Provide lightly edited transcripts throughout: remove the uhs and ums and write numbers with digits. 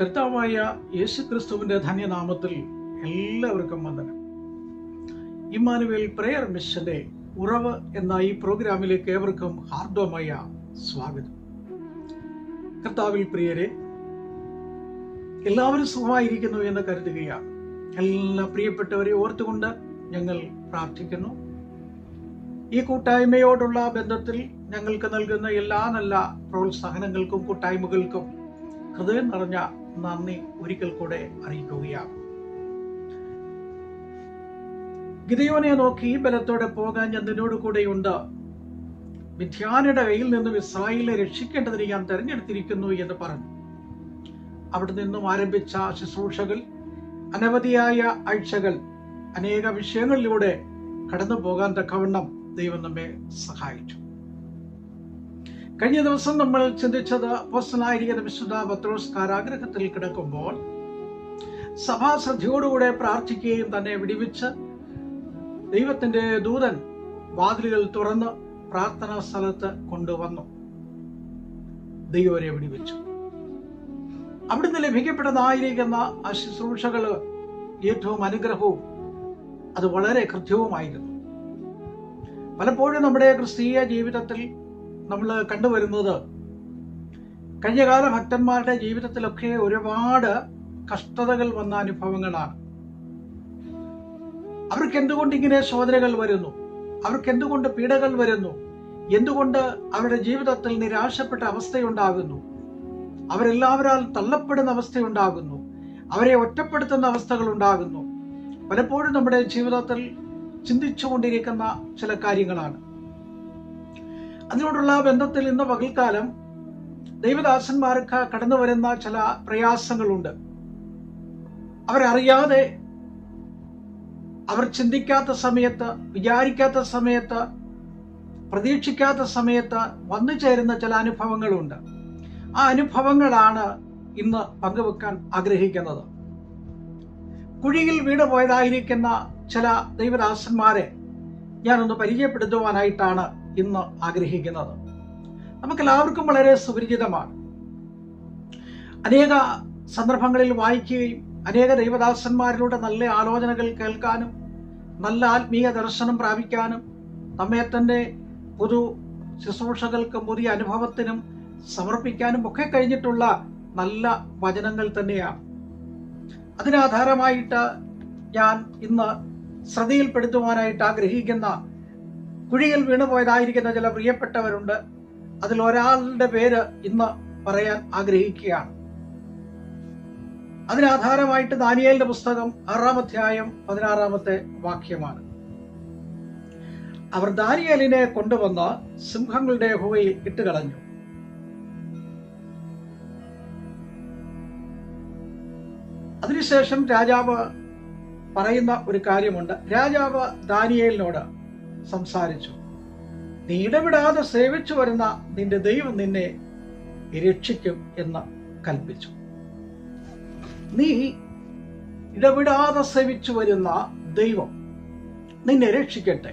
കർത്താവായ യേശുക്രിസ്തുവിന്റെ ധന്യനാമത്തിൽ എല്ലാവർക്കും വന്ദനം. ഇമ്മാനുവേൽ പ്രയർ മിഷന്റെ ഉറവ് എന്ന ഈ പ്രോഗ്രാമിലേക്ക് ഏവർക്കും ഹാർദവമായ സ്വാഗതം. കർത്താവിൽ പ്രിയരെ, എല്ലാവരും സുഖമായിരിക്കുന്നു എന്ന് കരുതുകയാണ്. എല്ലാ പ്രിയപ്പെട്ടവരെ ഓർത്തുകൊണ്ട് ഞങ്ങൾ പ്രാർത്ഥിക്കുന്നു. ഈ കൂട്ടായ്മയോടുള്ള ബന്ധത്തിൽ ഞങ്ങൾക്ക് നൽകുന്ന എല്ലാ നല്ല പ്രോത്സാഹനങ്ങൾക്കും കൂട്ടായ്മകൾക്കും ഹൃദയം നിറഞ്ഞ നന്ദി ഒരിക്കൽ കൂടെ അറിയിക്കുകയാണ്. ഗിദെയോനെ നോക്കി ബലത്തോടെ പോകാൻ ഞാൻ നിന്നോട് കൂടെയുണ്ട്, മിദ്യാനയുടെ കയ്യിൽ നിന്നും ഇസ്രായേലിനെ രക്ഷിക്കേണ്ടതിന് ഞാൻ തെരഞ്ഞെടുത്തിരിക്കുന്നു എന്ന് പറഞ്ഞു. അവിടെ നിന്നും ആരംഭിച്ച ശുശ്രൂഷകൾ അനവധിയായ ആഴ്ചകൾ അനേക വിഷയങ്ങളിലൂടെ കടന്നു പോകാൻ തക്കവണ്ണം ദൈവം നമ്മെ സഹായിച്ചു. കഴിഞ്ഞ ദിവസം നമ്മൾ ചിന്തിച്ചത് അപ്പോസ്തലനായിരിക്കുന്ന വിശുദ്ധ പത്രോസ് കാരാഗൃഹത്തിൽ കിടക്കുമ്പോൾ സഭാശ്രദ്ധയോടുകൂടെ പ്രാർത്ഥിക്കുകയും തന്നെ വിടിവിച്ച് ദൈവത്തിന്റെ ദൂതൻ വാതിലുകൾ തുറന്ന് പ്രാർത്ഥനാ സ്ഥലത്ത് കൊണ്ടുവന്നു. ദൈവരെ വിടിവിച്ചു. അവിടുന്ന് ലഭിക്കപ്പെട്ടതായിരിക്കുന്ന ആ ശുശ്രൂഷകള് ഏറ്റവും അനുഗ്രഹവും അത് വളരെ കൃത്യവുമായിരുന്നു. പലപ്പോഴും നമ്മുടെ ക്രിസ്തീയ ജീവിതത്തിൽ നമ്മൾ കണ്ടുവരുന്നത് കഴിഞ്ഞകാല ഭക്തന്മാരുടെ ജീവിതത്തിലൊക്കെ ഒരുപാട് കഷ്ടതകൾ വന്ന അനുഭവങ്ങളാണ്. അവർക്ക് എന്തുകൊണ്ട് ഇങ്ങനെ ശോധനകൾ വരുന്നു? അവർക്ക് എന്തുകൊണ്ട് പീഡകൾ വരുന്നു? എന്തുകൊണ്ട് അവരുടെ ജീവിതത്തിൽ നിരാശപ്പെട്ട അവസ്ഥയുണ്ടാകുന്നു? അവരെല്ലാവരാൽ തള്ളപ്പെടുന്ന അവസ്ഥയുണ്ടാകുന്നു. അവരെ ഒറ്റപ്പെടുത്തുന്ന അവസ്ഥകൾ ഉണ്ടാകുന്നു. പലപ്പോഴും നമ്മുടെ ജീവിതത്തിൽ ചിന്തിച്ചുകൊണ്ടിരിക്കുന്ന ചില കാര്യങ്ങളാണ്. അതിനോടുള്ള ബന്ധത്തിൽ ഇന്ന് പകൽക്കാലം ദൈവദാസന്മാർക്ക് കടന്നു വരുന്ന ചില പ്രയാസങ്ങളുണ്ട്. അവരറിയാതെ, അവർ ചിന്തിക്കാത്ത സമയത്ത്, വിചാരിക്കാത്ത സമയത്ത്, പ്രതീക്ഷിക്കാത്ത സമയത്ത് വന്നു ചേരുന്ന ചില അനുഭവങ്ങളുണ്ട്. ആ അനുഭവങ്ങളാണ് ഇന്ന് പങ്കുവെക്കാൻ ആഗ്രഹിക്കുന്നത്. കുഴിയിൽ വീണുപോയതായിരിക്കുന്ന ചില ദൈവദാസന്മാരെ ഞാനൊന്ന് പരിചയപ്പെടുത്തുവാനായിട്ടാണ് ഇന്ന് ആഗ്രഹിക്കുന്നത്. നമുക്കെല്ലാവർക്കും വളരെ സുപരിചിതമാണ്. അനേക സന്ദർഭങ്ങളിൽ വായിക്കുകയും അനേക ദൈവദാസന്മാരിലൂടെ നല്ല ആലോചനകൾ കേൾക്കാനും നല്ല ആത്മീയ ദർശനം പ്രാപിക്കാനും നമ്മെ തന്നെ പൊതു ശുശ്രൂഷകൾക്കും പുതിയ അനുഭവത്തിനും സമർപ്പിക്കാനും ഒക്കെ കഴിഞ്ഞിട്ടുള്ള നല്ല വചനങ്ങൾ തന്നെയാണ്. അതിനാധാരമായിട്ട് ഞാൻ ഇന്ന് ശ്രദ്ധയിൽപ്പെടുത്തുവാനായിട്ട് ആഗ്രഹിക്കുന്ന കുഴിയിൽ വീണുപോയതായിരിക്കുന്ന ചില പ്രിയപ്പെട്ടവരുണ്ട്. അതിൽ ഒരാളുടെ പേര് ഇന്ന് പറയാൻ ആഗ്രഹിക്കുകയാണ്. അതിനാധാരമായിട്ട് ദാനിയേലിന്റെ പുസ്തകം 6-ാം അധ്യായം 16-ാമത്തെ വാക്യമാണ്. അവർ ദാനിയേലിനെ കൊണ്ടുവന്ന് സിംഹങ്ങളുടെ ഗുഹയിൽ ഇട്ടുകളഞ്ഞു. അതിനുശേഷം രാജാവ് പറയുന്ന ഒരു കാര്യമുണ്ട്. രാജാവ് ദാനിയേലിനോട് സംസാരിച്ചു. നീ ഇടപെടാതെ സേവിച്ചു വരുന്ന നിന്റെ ദൈവം നിന്നെ രക്ഷിക്കും എന്ന് കൽപ്പിച്ചു. നീ ഇടപെടാതെ സേവിച്ചു വരുന്ന ദൈവം നിന്നെ രക്ഷിക്കട്ടെ.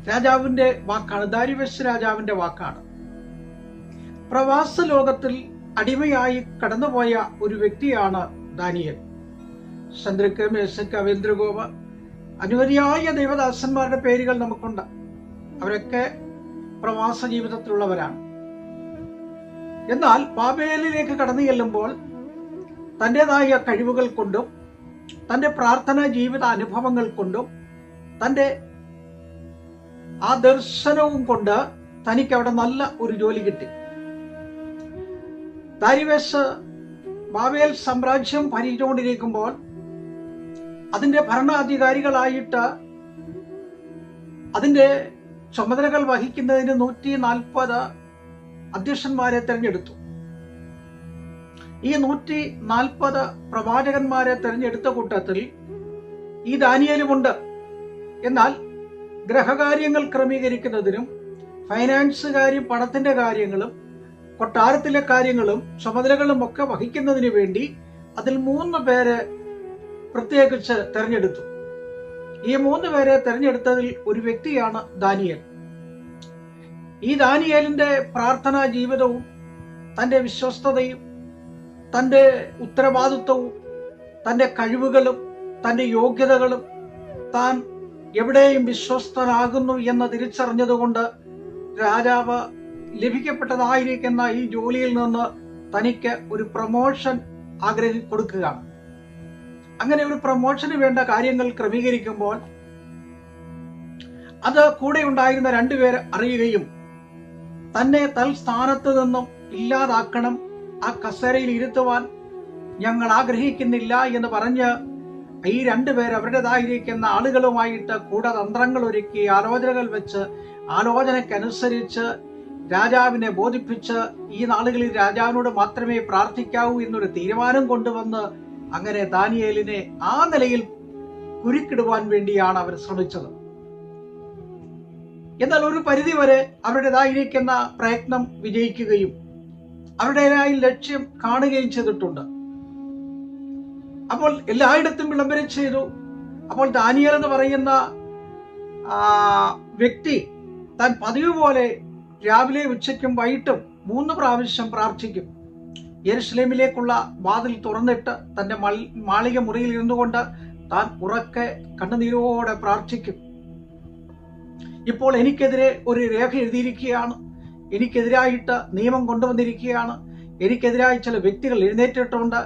രാജാവിന്റെ വാക്കാണ്, ദാരിവേശ് രാജാവിന്റെ വാക്കാണ്. പ്രവാസ ലോകത്തിൽ അടിമയായി കടന്നുപോയ ഒരു വ്യക്തിയാണ് ദാനിയേൽ. ശദ്രക്ക്, മേശക്ക്, അബേദ്നെഗോവ്, അനവധിയായ ദൈവദാസന്മാരുടെ പേരുകൾ നമുക്കുണ്ട്. അവരൊക്കെ പ്രവാസ ജീവിതത്തിലുള്ളവരാണ്. എന്നാൽ ബാബേലിലേക്ക് കടന്നു ചെല്ലുമ്പോൾ തൻ്റെതായ കഴിവുകൾ കൊണ്ടും തൻ്റെ പ്രാർത്ഥനാ ജീവിത അനുഭവങ്ങൾ കൊണ്ടും തൻ്റെ ആ ദർശനവും കൊണ്ട് തനിക്ക് അവിടെ നല്ല ഒരു ജോലി കിട്ടി. ദാരിവേശ് ബാബേൽ സാമ്രാജ്യം ഭരിച്ചുകൊണ്ടിരിക്കുമ്പോൾ അതിന്റെ ഭരണാധികാരികളായിട്ട് അതിന്റെ ചുമതലകൾ വഹിക്കുന്നതിന് 140 അധ്യക്ഷന്മാരെ തെരഞ്ഞെടുത്തു. ഈ 140 പ്രവാചകന്മാരെ തെരഞ്ഞെടുത്ത കൂട്ടത്തിൽ ഈ ദാനിയേലുമുണ്ട്. എന്നാൽ ഗ്രഹകാര്യങ്ങൾ ക്രമീകരിക്കുന്നതിനും ഫൈനാൻസ് കാര്യം, പണത്തിന്റെ കാര്യങ്ങളും കൊട്ടാരത്തിലെ കാര്യങ്ങളും ചുമതലകളും ഒക്കെ വഹിക്കുന്നതിന് വേണ്ടി അതിൽ 3 പേരെ പ്രത്യേകിച്ച് തെരഞ്ഞെടുത്തു. ഈ 3 പേരെ തെരഞ്ഞെടുത്തതിൽ ഒരു വ്യക്തിയാണ് ദാനിയേൽ. ഈ ദാനിയേലിന്റെ പ്രാർത്ഥനാ ജീവിതവും തൻ്റെ വിശ്വസ്തതയും തൻ്റെ ഉത്തരവാദിത്വവും തൻ്റെ കഴിവുകളും തൻ്റെ യോഗ്യതകളും താൻ എവിടെയും വിശ്വസ്തനാകുന്നു എന്ന് തിരിച്ചറിഞ്ഞതുകൊണ്ട് രാജാവ് ലഭിക്കപ്പെട്ടതായിരിക്കുന്ന ഈ ജോലിയിൽ നിന്ന് തനിക്ക് ഒരു പ്രൊമോഷൻ കൊടുക്കുകയാണ്. അങ്ങനെ ഒരു പ്രൊമോഷന് വേണ്ട കാര്യങ്ങൾ ക്രമീകരിക്കുമ്പോൾ അത് കൂടെ ഉണ്ടായിരുന്ന രണ്ടുപേർ അറിയുകയും തന്നെ തൽസ്ഥാനത്ത് നിന്നും ഇല്ലാതാക്കണം, ആ കസേരയിൽ ഇരുത്തുവാൻ ഞങ്ങൾ ആഗ്രഹിക്കുന്നില്ല എന്ന് പറഞ്ഞ് ഈ രണ്ടുപേർ അവരുടേതായിരിക്കുന്ന ആളുകളുമായിട്ട് കൂടെ തന്ത്രങ്ങൾ ഒരുക്കി ആലോചനകൾ വെച്ച് ആലോചനക്കനുസരിച്ച് രാജാവിനെ ബോധിപ്പിച്ച് ഈ നാളുകളിൽ രാജാവിനോട് മാത്രമേ പ്രാർത്ഥിക്കാവൂ എന്നൊരു തീരുമാനം കൊണ്ടുവന്ന് അങ്ങനെ ദാനിയേലിനെ ആ നിലയിൽ കുരുക്കിടുവാൻ വേണ്ടിയാണ് അവർ ശ്രമിച്ചത്. എന്നാൽ ഒരു പരിധിവരെ അവരുടേതായിരിക്കുന്ന പ്രയത്നം വിജയിക്കുകയും അവരുടേതായ ലക്ഷ്യം കാണുകയും ചെയ്തിട്ടുണ്ട്. അപ്പോൾ എല്ലായിടത്തും വിളംബരം ചെയ്തു. അപ്പോൾ ദാനിയേൽ എന്ന് പറയുന്ന വ്യക്തി താൻ പതിവ് പോലെ രാവിലെ ഉച്ചയ്ക്കും വൈകിട്ടും 3 പ്രാവശ്യം പ്രാർത്ഥിക്കും. യെരുശലേമിലേക്കുള്ള വാതിൽ തുറന്നിട്ട് തന്റെ മാളിക മുറിയിൽ ഇരുന്നുകൊണ്ട് താൻ ഉറക്കെ കണ്ണുനീരോടെ പ്രാർത്ഥിക്കും. ഇപ്പോൾ എനിക്കെതിരെ ഒരു രേഖ എഴുതിയിരിക്കുകയാണ്, എനിക്കെതിരായിട്ട് നിയമം കൊണ്ടുവന്നിരിക്കുകയാണ്, എനിക്കെതിരായി ചില വ്യക്തികൾ എഴുന്നേറ്റിട്ടുണ്ട്,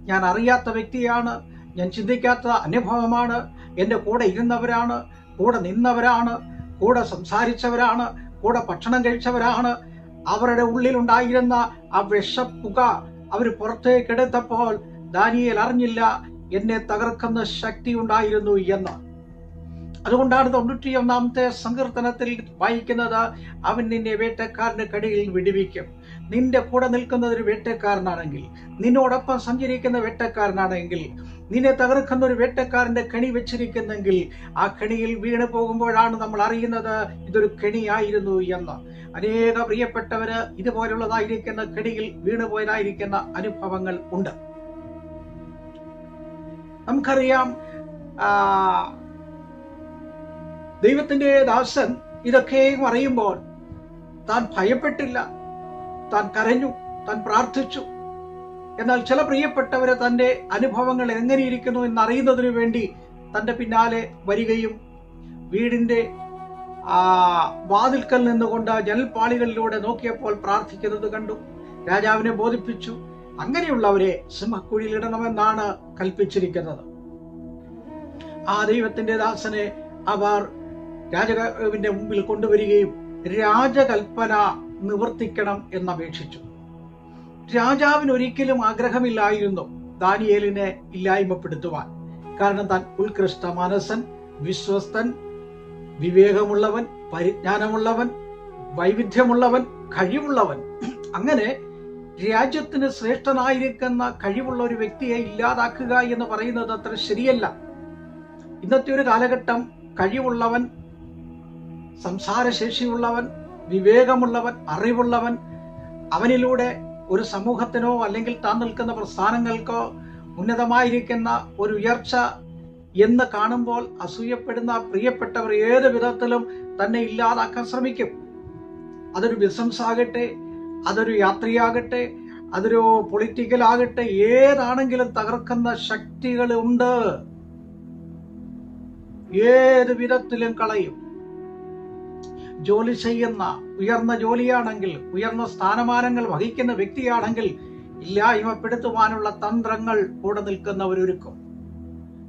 ഞാൻ അറിയാത്ത വ്യക്തിയാണ്, ഞാൻ ചിന്തിക്കാത്ത അനുഭവമാണ്, എൻ്റെ കൂടെ ഇരുന്നവരാണ്, കൂടെ നിന്നവരാണ്, കൂടെ സംസാരിച്ചവരാണ്, കൂടെ ഭക്ഷണം കഴിച്ചവരാണ്. അവരുടെ ഉള്ളിലുണ്ടായിരുന്ന ആ വിഷപ്പുക അവർ പുറത്തേക്ക് എടുത്തപ്പോൾ ദാനിയേൽ അറിഞ്ഞില്ല എന്നെ തകർക്കുന്ന ശക്തി ഉണ്ടായിരുന്നു എന്ന്. അതുകൊണ്ടാണ് 91-ാമത്തെ സങ്കീർത്തനത്തിൽ വായിക്കുന്നത്, അവൻ നിന്നെ വേട്ടക്കാരന്റെ കടിയിൽ വിടുവിക്കും. നിന്റെ കൂടെ നിൽക്കുന്നത് ഒരു വേട്ടക്കാരനാണെങ്കിൽ, നിന്നോടൊപ്പം സഞ്ചരിക്കുന്ന വേട്ടക്കാരനാണെങ്കിൽ, നിന്നെ തകർക്കുന്ന ഒരു വേട്ടക്കാരന്റെ കെണി വെച്ചിരിക്കുന്നെങ്കിൽ ആ കെണിയിൽ വീണ് പോകുമ്പോഴാണ് നമ്മൾ അറിയുന്നത് ഇതൊരു കെണിയായിരുന്നു എന്ന്. അനേക പ്രിയപ്പെട്ടവര് ഇതുപോലുള്ളതായിരിക്കുന്ന കെണിയിൽ വീണുപോയതായിരിക്കുന്ന അനുഭവങ്ങൾ ഉണ്ട്. നമുക്കറിയാം, ദൈവത്തിന്റെ ദാസൻ ഇതൊക്കെയും അറിയുമ്പോൾ താൻ ഭയപ്പെട്ടില്ല, താൻ കരഞ്ഞു, താൻ പ്രാർത്ഥിച്ചു. എന്നാൽ ചില പ്രിയപ്പെട്ടവര് തന്റെ അനുഭവങ്ങൾ എങ്ങനെയിരിക്കുന്നു എന്നറിയുന്നതിനു വേണ്ടി തന്റെ പിന്നാലെ വരികയും വീടിന്റെ വാതിൽക്കൽ നിന്നുകൊണ്ട് ജനൽപ്പാളികളിലൂടെ നോക്കിയപ്പോൾ പ്രാർത്ഥിക്കുന്നത് കണ്ടു, രാജാവിനെ ബോധിപ്പിച്ചു. അങ്ങനെയുള്ളവരെ സിംഹക്കുഴിയിൽ ഇടണമെന്നാണ് കൽപ്പിച്ചിരിക്കുന്നത്. ആ ദൈവത്തിന്റെ ദാസനെ അവർ രാജാവിന്റെ മുമ്പിൽ കൊണ്ടുവരികയും രാജകൽപ്പന നിവർത്തിക്കണം എന്നപേക്ഷിച്ചു. രാജാവിന് ഒരിക്കലും ആഗ്രഹമില്ലായിരുന്നു ദാനിയേലിനെ ഇല്ലായ്മപ്പെടുത്തുവാൻ. കാരണം താൻ ഉത്കൃഷ്ട മനസ്സൻ, വിശ്വസ്തൻ, വിവേകമുള്ളവൻ, പരിജ്ഞാനമുള്ളവൻ, വൈവിധ്യമുള്ളവൻ, കഴിവുള്ളവൻ, അങ്ങനെ രാജ്യത്തിന് ശ്രേഷ്ഠനായിരിക്കുന്ന കഴിവുള്ള ഒരു വ്യക്തിയെ ഇല്ലാതാക്കുക എന്ന് പറയുന്നത് അത്ര ശരിയല്ല. ഇന്നത്തെ ഒരു കാലഘട്ടം കഴിവുള്ളവൻ, സംസാരശേഷിയുള്ളവൻ, വിവേകമുള്ളവൻ, അറിവുള്ളവൻ, അവനിലൂടെ ഒരു സമൂഹത്തിനോ അല്ലെങ്കിൽ താൻ നിൽക്കുന്ന പ്രസ്ഥാനങ്ങൾക്കോ ഉന്നതമായിരിക്കുന്ന ഒരു ഉയർച്ച എന്ന് കാണുമ്പോൾ അസൂയപ്പെടുന്ന പ്രിയപ്പെട്ടവർ ഏത് വിധത്തിലും തന്നെ ഇല്ലാതാക്കാൻ ശ്രമിക്കും. അതൊരു ബിസിനസ് ആകട്ടെ, അതൊരു യാത്രയാകട്ടെ, അതൊരു പൊളിറ്റിക്കൽ ആകട്ടെ, ഏതാണെങ്കിലും തകർക്കുന്ന ശക്തികളുണ്ട്. ഏത് വിധത്തിലും കളയും. ജോലി ചെയ്യുന്ന ഉയർന്ന ജോലിയാണെങ്കിൽ, ഉയർന്ന സ്ഥാനമാനങ്ങൾ വഹിക്കുന്ന വ്യക്തിയാണെങ്കിൽ ഇല്ലായ്മപ്പെടുത്തുവാനുള്ള തന്ത്രങ്ങൾ കൂടെ നിൽക്കുന്നവരൊരുക്കും.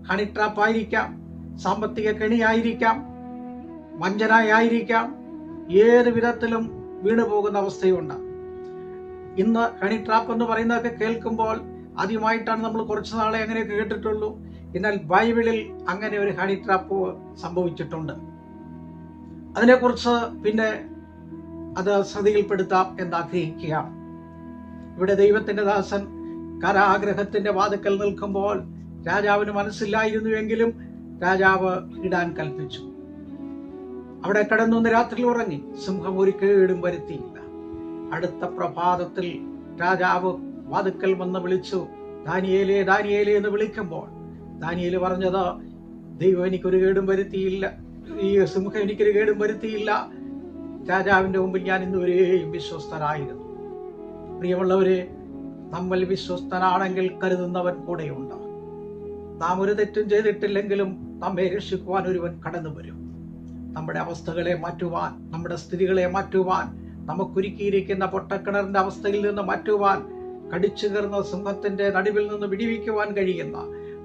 ഹണി ട്രാപ്പായിരിക്കാം, സാമ്പത്തിക കെണിയായിരിക്കാം, വഞ്ചനയായിരിക്കാം, ഏത് വിധത്തിലും വീണുപോകുന്ന അവസ്ഥയുണ്ട്. ഇന്ന് ഹണി ട്രാപ്പ് എന്ന് പറയുന്നതൊക്കെ കേൾക്കുമ്പോൾ ആദ്യമായിട്ടാണ് നമ്മൾ കുറച്ചു നാളെ അങ്ങനെയൊക്കെ കേട്ടിട്ടുള്ളൂ. എന്നാൽ ബൈബിളിൽ അങ്ങനെ ഒരു ഹണി ട്രാപ്പ് സംഭവിച്ചിട്ടുണ്ട്. അതിനെക്കുറിച്ച് പിന്നെ അത് ശ്രദ്ധയിൽപ്പെടുത്താം എന്നാഗ്രഹിക്കുകയാണ്. ഇവിടെ ദൈവത്തിന്റെ ദാസൻ കാരാഗ്രഹത്തിന്റെ വാതിക്കൽ നിൽക്കുമ്പോൾ രാജാവിന് മനസ്സില്ലായിരുന്നുവെങ്കിലും രാജാവ് ഇടാൻ കൽപ്പിച്ചു. അവിടെ കിടന്നൊന്ന് രാത്രി ഉറങ്ങി. സിംഹം ഒരു കേടും വരുത്തിയില്ല. അടുത്ത പ്രഭാതത്തിൽ രാജാവ് വാതിക്കൽ വന്ന് വിളിച്ചു, ദാനിയേലേ, ദാനിയേലേ എന്ന് വിളിക്കുമ്പോൾ ദാനിയേല് പറഞ്ഞത്, ദൈവം എനിക്കൊരു കേടും വരുത്തിയില്ല, ഈ സിംഹം എനിക്കൊരു കേടും വരുത്തിയില്ല. രാജാവിന്റെ മുമ്പിൽ ഞാൻ ഇന്നുവരെയും വിശ്വസ്തനായിരുന്നു. പ്രിയമുള്ളവരെ, നമ്മൾ വിശ്വസ്തനാണെങ്കിൽ കരുതുന്നവൻ കൂടെയുണ്ട്. നാം ഒരു തെറ്റും ചെയ്തിട്ടില്ലെങ്കിലും നമ്മെ രക്ഷിക്കുവാൻ ഒരുവൻ കടന്നു വരും. നമ്മുടെ അവസ്ഥകളെ മാറ്റുവാൻ, നമ്മുടെ സ്ഥിതികളെ മാറ്റുവാൻ, നമുക്കൊരുക്കിയിരിക്കുന്ന പൊട്ടക്കിണറിന്റെ അവസ്ഥയിൽ നിന്ന് മാറ്റുവാൻ, കടിച്ചു കയറുന്ന സിംഹത്തിന്റെ നടുവിൽ നിന്ന് വിടിവിക്കുവാൻ കഴിയുന്ന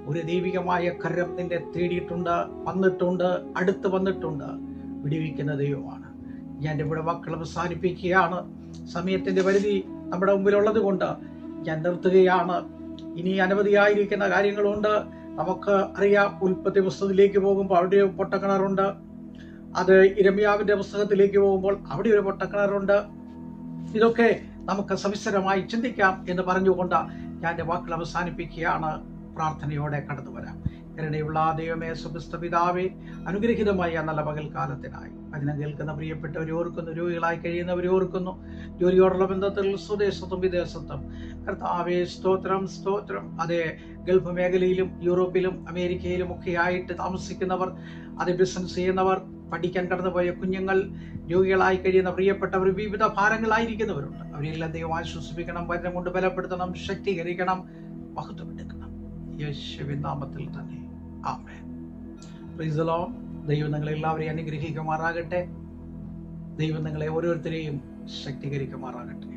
ഒരു ദൈവികമായ കരം നിന്നെ തേടിയിട്ടുണ്ട്, വന്നിട്ടുണ്ട്, അടുത്ത് വന്നിട്ടുണ്ട്. വിടിവിക്കുന്ന ദൈവമാണ്. ഞാൻ ഇവിടെ വാക്കുകൾ അവസാനിപ്പിക്കുകയാണ്. സമയത്തിന്റെ പരിധി നമ്മുടെ മുമ്പിലുള്ളത് കൊണ്ട് ഞാൻ നിർത്തുകയാണ്. ഇനി അനവധിയായിരിക്കുന്ന കാര്യങ്ങളുണ്ട്. നമുക്ക് അറിയാം, ഉൽപ്പത്തി പുസ്തകത്തിലേക്ക് പോകുമ്പോൾ അവിടെ ഒരു പൊട്ടക്കിണറുണ്ട്. അത് ഇരമ്യാവിന്റെ പുസ്തകത്തിലേക്ക് പോകുമ്പോൾ അവിടെ ഒരു പൊട്ടക്കിണറുണ്ട്. ഇതൊക്കെ നമുക്ക് സവിസ്തരമായി ചിന്തിക്കാം എന്ന് പറഞ്ഞുകൊണ്ട് ഞാൻ എൻ്റെ വാക്കുകൾ അവസാനിപ്പിക്കുകയാണ്. പ്രാർത്ഥനയോടെ കടന്നു വരാം. കരുണയുള്ള ദൈവമേ, സുബിസ്ത പിതാവേ, അനുഗ്രഹീതമായ നല്ല പകൽക്കാലത്തിനായി അതിനെ കേൾക്കുന്ന പ്രിയപ്പെട്ടവരെ ഓർക്കുന്നു, രോഗികളായി കഴിയുന്നവരെ ഓർക്കുന്നു, ജോലിയോടുള്ള ബന്ധത്തിൽ സ്വദേശത്തും വിദേശത്തും. കർത്താവേ, സ്തോത്രം സ്തോത്രം. അതേ, ഗൾഫ് മേഖലയിലും യൂറോപ്പിലും അമേരിക്കയിലും ഒക്കെ ആയിട്ട് താമസിക്കുന്നവർ, അത് ബിസിനസ് ചെയ്യുന്നവർ, പഠിക്കാൻ കടന്നുപോയ കുഞ്ഞുങ്ങൾ, രോഗികളായി കഴിയുന്ന പ്രിയപ്പെട്ടവർ, വിവിധ ഭാരങ്ങളായിരിക്കുന്നവരുണ്ട്. അവരെല്ലാം ദൈവം ആശ്വസിപ്പിക്കണം, വചനം കൊണ്ട് ബലപ്പെടുത്തണം, ശക്തീകരിക്കണം, മഹത്വമെടുക്കണം. യേശുവിൻ നാമത്തിൽ തന്നെ ആമേൻ. Praise the Lord. ദൈവം നിങ്ങളെ എല്ലാവരെയും അനുഗ്രഹിക്കുമാറാകട്ടെ. ദൈവം നിങ്ങളെ ഓരോരുത്തരെയും ശക്തീകരിക്കുമാറാകട്ടെ.